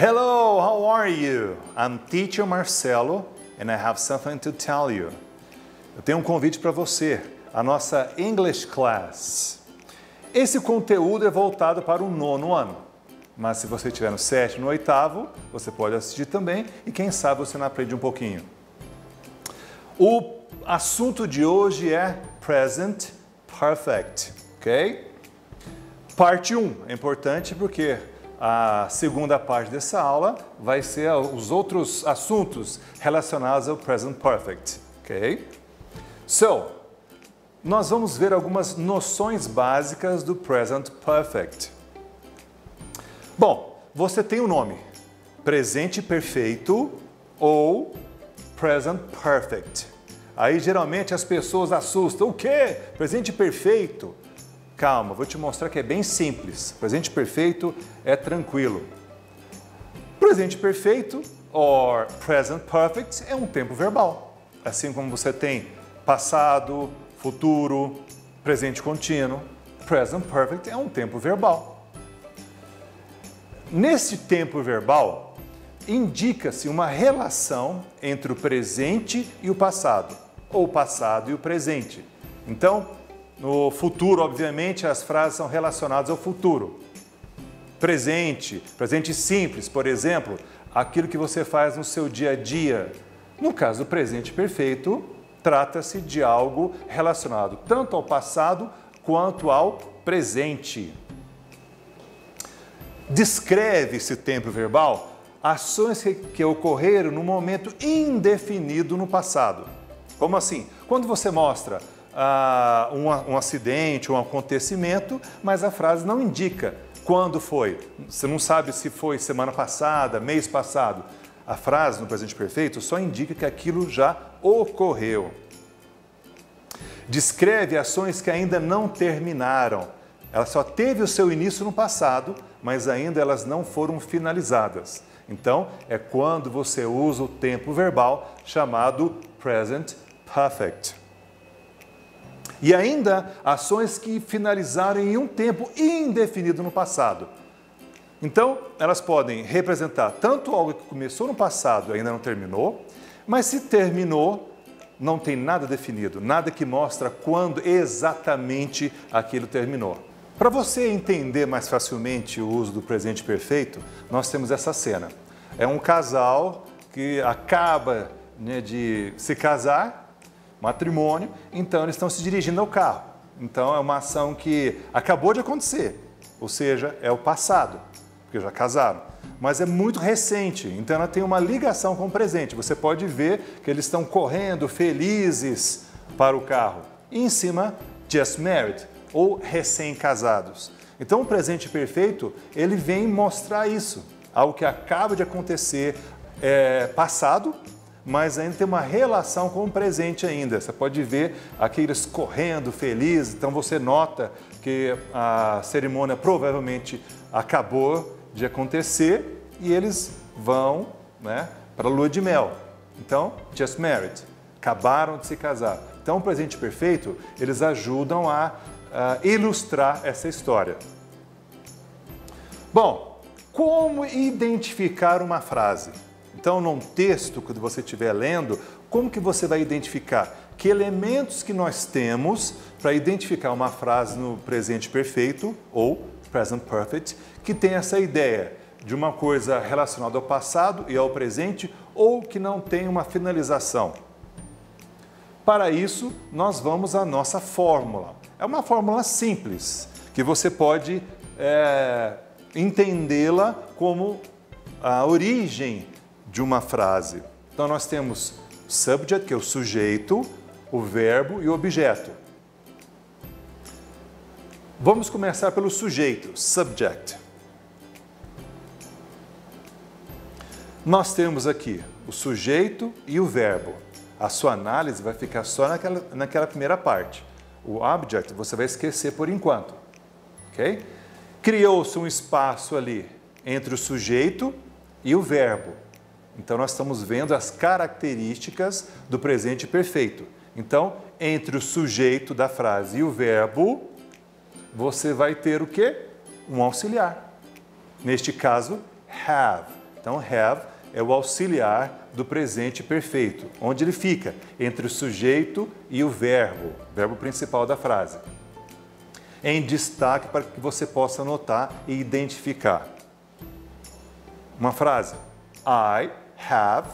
Hello, how are you? I'm Teacher Marcelo and I have something to tell you. Eu tenho um convite para você, a nossa English Class. Esse conteúdo é voltado para o 9º ano, mas se você estiver no 7º, no 8º, você pode assistir também e quem sabe você não aprende um pouquinho. O assunto de hoje é Present Perfect, ok? Parte 1 é importante porque a segunda parte dessa aula vai ser os outros assuntos relacionados ao Present Perfect, ok? So, nós vamos ver algumas noções básicas do Present Perfect. Bom, você tem o nome Presente Perfeito ou Present Perfect. Aí geralmente as pessoas assustam. O quê? Presente Perfeito? Calma, vou te mostrar que é bem simples. Presente perfeito é tranquilo. Presente perfeito, or present perfect, é um tempo verbal. Assim como você tem passado, futuro, presente contínuo. Present perfect é um tempo verbal. Nesse tempo verbal, indica-se uma relação entre o presente e o passado, ou o passado e o presente. Então, no futuro, obviamente, as frases são relacionadas ao futuro. Presente, presente simples, por exemplo, aquilo que você faz no seu dia a dia. No caso do presente perfeito, trata-se de algo relacionado tanto ao passado quanto ao presente. Descreve esse tempo verbal ações que ocorreram no momento indefinido no passado. Como assim? Quando você mostra um acidente, um acontecimento, mas a frase não indica quando foi. Você não sabe se foi semana passada, mês passado. A frase no presente perfeito só indica que aquilo já ocorreu. Descreve ações que ainda não terminaram. Ela só teve o seu início no passado, mas ainda elas não foram finalizadas. Então, é quando você usa o tempo verbal chamado Present Perfect. E ainda ações que finalizaram em um tempo indefinido no passado. Então, elas podem representar tanto algo que começou no passado e ainda não terminou, mas se terminou, não tem nada definido, nada que mostra quando exatamente aquilo terminou. Para você entender mais facilmente o uso do presente perfeito, nós temos essa cena. É um casal que acaba de se casar, matrimônio, então eles estão se dirigindo ao carro. Então é uma ação que acabou de acontecer, ou seja, é o passado, porque já casaram. Mas é muito recente, então ela tem uma ligação com o presente. Você pode ver que eles estão correndo felizes para o carro. E em cima, just married, ou recém-casados. Então o presente perfeito, ele vem mostrar isso. Algo que acaba de acontecer, passado, mas ainda tem uma relação com o presente ainda. Você pode ver aqueles correndo felizes, então você nota que a cerimônia provavelmente acabou de acontecer e eles vão, para a lua de mel. Então, just married, acabaram de se casar. Então, o presente perfeito, eles ajudam a ilustrar essa história. Bom, como identificar uma frase? Então, num texto que você estiver lendo, como que você vai identificar? Que elementos que nós temos para identificar uma frase no presente perfeito ou present perfect, que tem essa ideia de uma coisa relacionada ao passado e ao presente ou que não tem uma finalização? Para isso, nós vamos à nossa fórmula. É uma fórmula simples, que você pode entendê-la como a origem de uma frase. Então, nós temos subject, que é o sujeito, o verbo e o objeto. Vamos começar pelo sujeito, subject. Nós temos aqui o sujeito e o verbo. A sua análise vai ficar só naquela primeira parte. O object você vai esquecer por enquanto. Ok? Criou-se um espaço ali entre o sujeito e o verbo. Então, nós estamos vendo as características do presente perfeito. Então, entre o sujeito da frase e o verbo, você vai ter o quê? Um auxiliar. Neste caso, have. Então, have é o auxiliar do presente perfeito, onde ele fica entre o sujeito e o verbo principal da frase. Em destaque para que você possa notar e identificar. Uma frase, I have,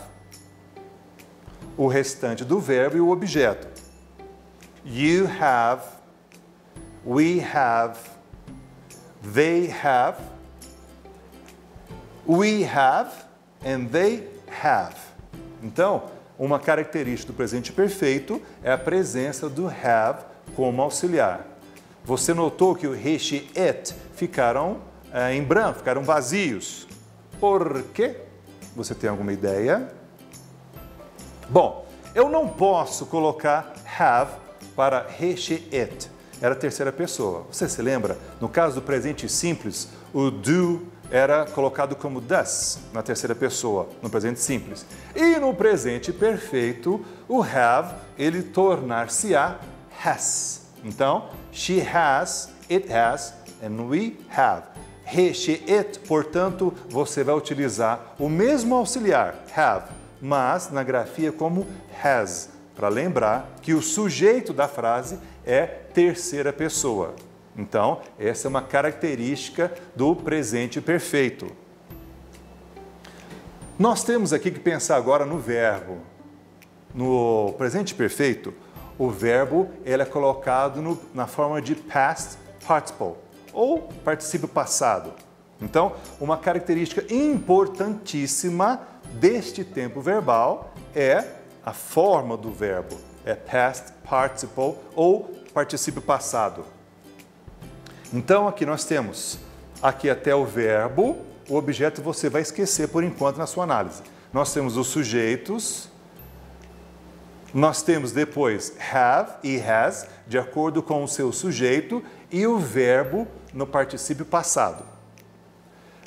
o restante do verbo e o objeto. You have, we have, they have, we have and they have. Então, uma característica do presente perfeito é a presença do have como auxiliar. Você notou que o he, she, it ficaram em branco, ficaram vazios. Por quê? Você tem alguma ideia? Bom, eu não posso colocar have para he, she, it. Era a terceira pessoa. Você se lembra? No caso do presente simples, o do era colocado como does na terceira pessoa, no presente simples. E no presente perfeito, o have, ele tornar-se-á has. Então, she has, it has, and we have. He, she, it, portanto, você vai utilizar o mesmo auxiliar, have, mas na grafia como has, para lembrar que o sujeito da frase é terceira pessoa. Então, essa é uma característica do presente perfeito. Nós temos aqui que pensar agora no verbo. No presente perfeito, o verbo ele é colocado na forma de past participle, ou particípio passado. Então, uma característica importantíssima deste tempo verbal é a forma do verbo. É past participle ou particípio passado. Então, aqui nós temos, aqui até o verbo, o objeto você vai esquecer por enquanto na sua análise. Nós temos os sujeitos, nós temos depois have e has, de acordo com o seu sujeito, e o verbo no particípio passado.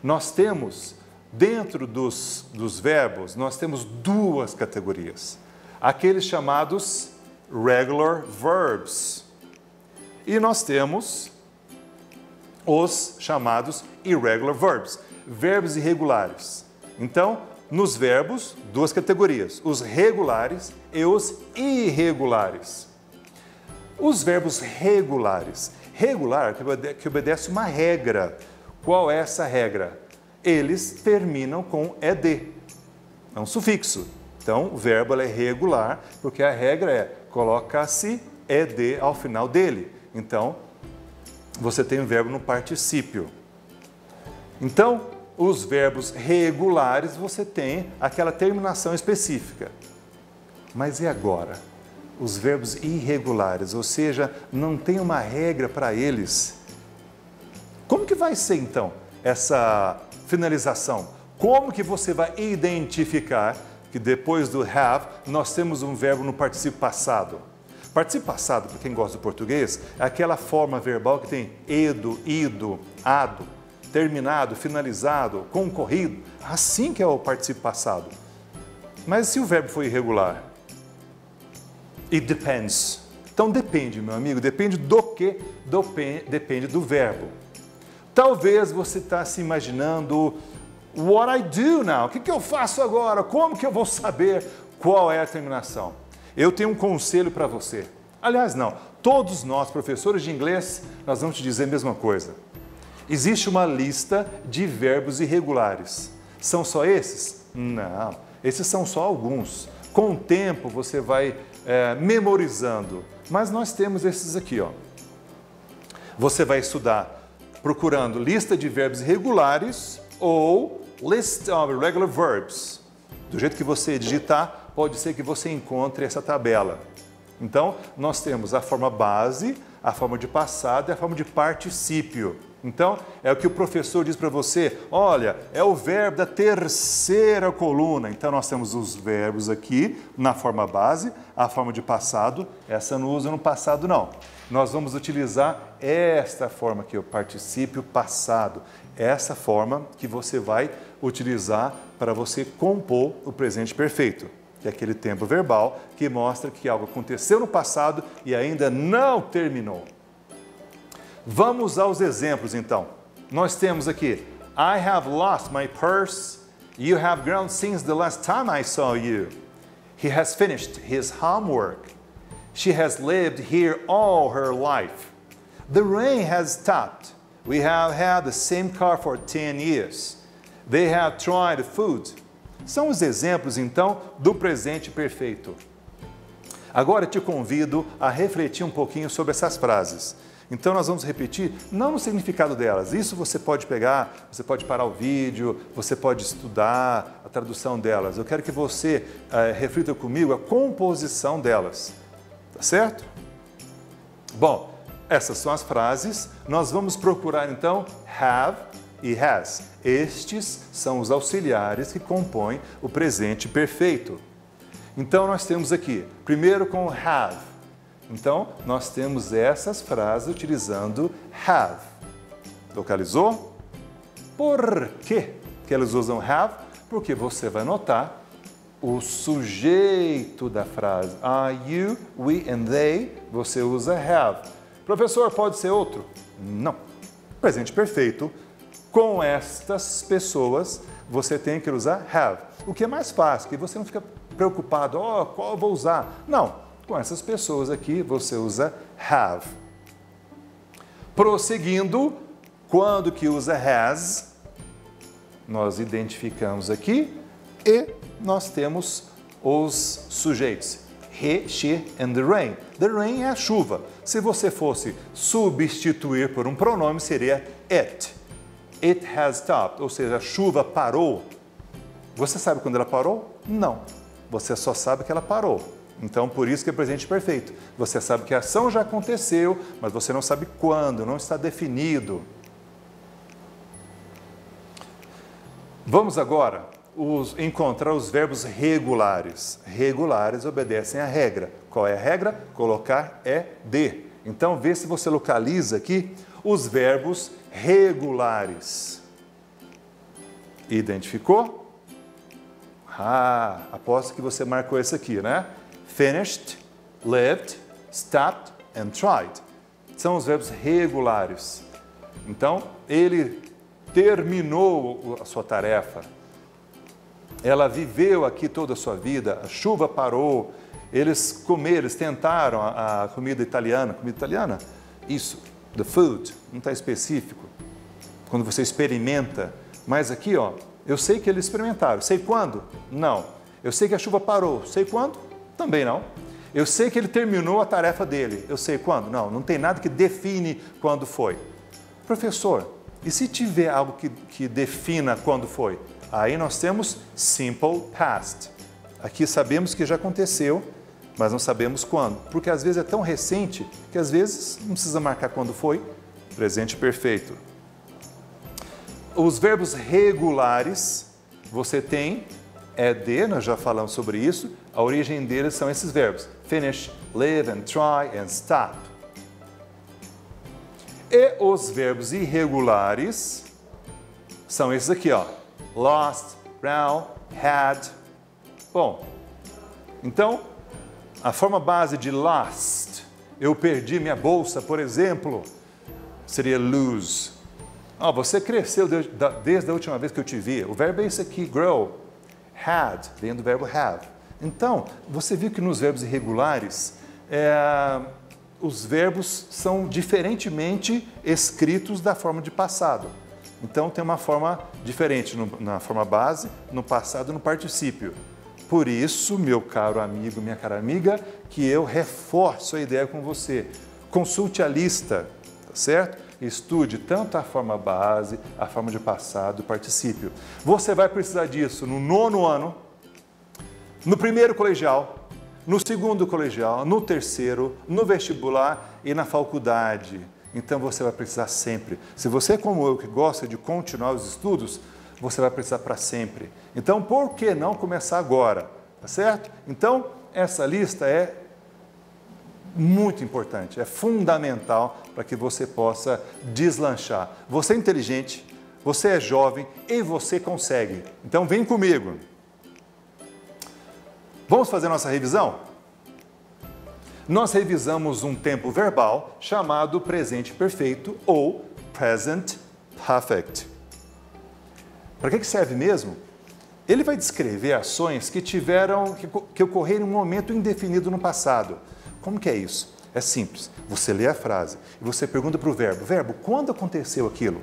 Nós temos, dentro dos verbos, nós temos duas categorias. Aqueles chamados regular verbs. E nós temos os chamados irregular verbs, verbos irregulares. Então, nos verbos, duas categorias, os regulares e os irregulares. Os verbos regulares, regular que obedece uma regra. Qual é essa regra? Eles terminam com ed, é um sufixo. Então, o verbo é regular porque a regra é coloca-se ed ao final dele. Então, você tem o verbo no particípio. Então, os verbos regulares, você tem aquela terminação específica. Mas e agora? Os verbos irregulares, ou seja, não tem uma regra para eles. Como que vai ser, então, essa finalização? Como que você vai identificar que depois do have, nós temos um verbo no particípio passado? Particípio passado, para quem gosta do português, é aquela forma verbal que tem edo, ido, ado, terminado, finalizado, concorrido. Assim que é o particípio passado. Mas se o verbo for irregular? It depends. Então depende, meu amigo, depende do que? Depende do verbo. Talvez você está se imaginando, what I do now? O que eu faço agora? Como que eu vou saber qual é a terminação? Eu tenho um conselho para você. Aliás, não, todos nós, professores de inglês, nós vamos te dizer a mesma coisa. Existe uma lista de verbos irregulares. São só esses? Não, esses são só alguns. Com o tempo você vai memorizando. Mas nós temos esses aqui, ó. Você vai estudar procurando lista de verbos irregulares ou list of irregular verbs. Do jeito que você digitar, pode ser que você encontre essa tabela. Então, nós temos a forma base, a forma de passado e a forma de particípio. Então, é o que o professor diz para você, olha, é o verbo da terceira coluna. Então, nós temos os verbos aqui na forma base, a forma de passado, essa não usa no passado não. Nós vamos utilizar esta forma aqui, o particípio passado. Essa forma que você vai utilizar para você compor o presente perfeito, que é aquele tempo verbal que mostra que algo aconteceu no passado e ainda não terminou. Vamos aos exemplos, então. Nós temos aqui, I have lost my purse You have grown since the last time I saw you. He has finished his homework. She has lived here all her life. The rain has stopped. We have had the same car for 10 years. They have tried food. São os exemplos, então, do presente perfeito. Agora te convido a refletir um pouquinho sobre essas frases. Então nós vamos repetir, não no significado delas. Isso você pode pegar, você pode parar o vídeo, você pode estudar a tradução delas. Eu quero que você reflita comigo a composição delas. Tá certo? Bom, essas são as frases. Nós vamos procurar então have e has. Estes são os auxiliares que compõem o presente perfeito. Então nós temos aqui, primeiro com have. Então nós temos essas frases utilizando have. Localizou? Por que eles usam have? Porque você vai notar o sujeito da frase. I, you, we and they, você usa have. Professor, pode ser outro? Não. Presente perfeito. Com estas pessoas, você tem que usar have. O que é mais fácil, que você não fica preocupado, qual eu vou usar? Não, com essas pessoas aqui, você usa have. Prosseguindo, quando que usa has, nós identificamos aqui e nós temos os sujeitos. He, she and the rain. The rain é a chuva. Se você fosse substituir por um pronome, seria it. It has stopped, ou seja, a chuva parou. Você sabe quando ela parou? Não. Você só sabe que ela parou. Então, por isso que é presente perfeito. Você sabe que a ação já aconteceu, mas você não sabe quando, não está definido. Vamos agora encontrar os verbos regulares. Regulares obedecem à regra. Qual é a regra? Colocar ed. Então, vê se você localiza aqui os verbos regulares. Identificou? Aposto que você marcou esse aqui, né? Finished, lived, stopped and tried. São os verbos regulares. Então, ele terminou a sua tarefa. Ela viveu aqui toda a sua vida. A chuva parou. Eles comeram, eles tentaram a comida italiana. Comida italiana? Isso. The food, não está específico. Quando você experimenta. Mas aqui, eu sei que eles experimentaram. Sei quando? Não. Eu sei que a chuva parou. Sei quando? Também não. Eu sei que ele terminou a tarefa dele. Eu sei quando? Não. Não tem nada que define quando foi. Professor, e se tiver algo que defina quando foi? Aí nós temos simple past. Aqui sabemos que já aconteceu, mas não sabemos quando. Porque às vezes é tão recente que às vezes não precisa marcar quando foi. Presente perfeito. Os verbos regulares, você tem ed, nós já falamos sobre isso. A origem deles são esses verbos. Finish, live and try and stop. E os verbos irregulares são esses aqui, lost, round, had. Bom, então, a forma base de lost, eu perdi minha bolsa, por exemplo, seria lose. Você cresceu desde a última vez que eu te vi. O verbo é esse aqui, grow. Had, vem do verbo have. Então, você viu que nos verbos irregulares, os verbos são diferentemente escritos da forma de passado. Então, tem uma forma diferente na forma base, no passado e no particípio. Por isso, meu caro amigo, minha cara amiga, que eu reforço a ideia com você. Consulte a lista, tá certo? Estude tanto a forma base, a forma de passado e o particípio. Você vai precisar disso no 9º ano, no 1º colegial, no 2º colegial, no 3º, no vestibular e na faculdade. Então você vai precisar sempre. Se você é como eu, que gosta de continuar os estudos, você vai precisar para sempre. Então, por que não começar agora? Tá certo? Então, essa lista é muito importante, é fundamental para que você possa deslanchar. Você é inteligente, você é jovem e você consegue. Então, vem comigo. Vamos fazer nossa revisão? Nós revisamos um tempo verbal chamado presente perfeito ou present perfect. Para que serve mesmo? Ele vai descrever ações que ocorreram em um momento indefinido no passado. Como que é isso? É simples. Você lê a frase e você pergunta para o verbo, quando aconteceu aquilo?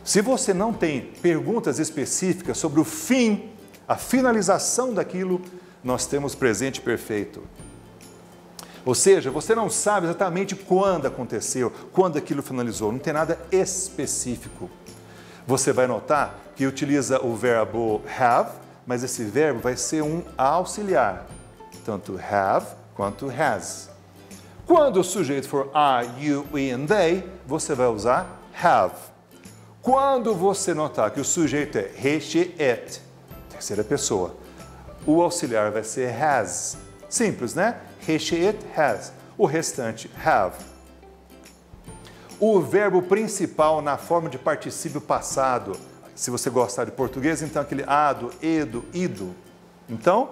Se você não tem perguntas específicas sobre o fim, a finalização daquilo, nós temos presente perfeito. Ou seja, você não sabe exatamente quando aconteceu, quando aquilo finalizou, não tem nada específico. Você vai notar que utiliza o verbo have, mas esse verbo vai ser um auxiliar, tanto have quanto has. Quando o sujeito for I, you, we and they, você vai usar have. Quando você notar que o sujeito é he, she, it, terceira pessoa, o auxiliar vai ser has. Simples, né? He, she, it, has. O restante, have. O verbo principal na forma de particípio passado, se você gostar de português, então aquele ado, edo, ido. Então,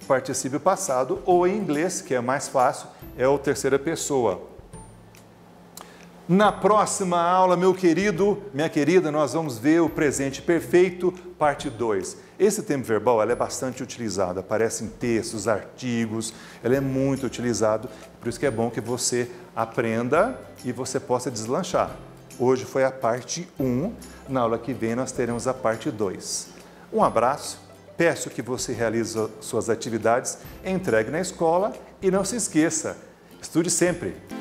particípio passado, ou em inglês, que é mais fácil, é o terceira pessoa. Na próxima aula, meu querido, minha querida, nós vamos ver o presente perfeito, parte 2. Esse tempo verbal ela é bastante utilizado, aparece em textos, artigos, ela é muito utilizado, por isso que é bom que você aprenda e você possa deslanchar. Hoje foi a parte 1, na aula que vem nós teremos a parte 2. Um abraço, peço que você realize suas atividades, entregue na escola e não se esqueça, estude sempre!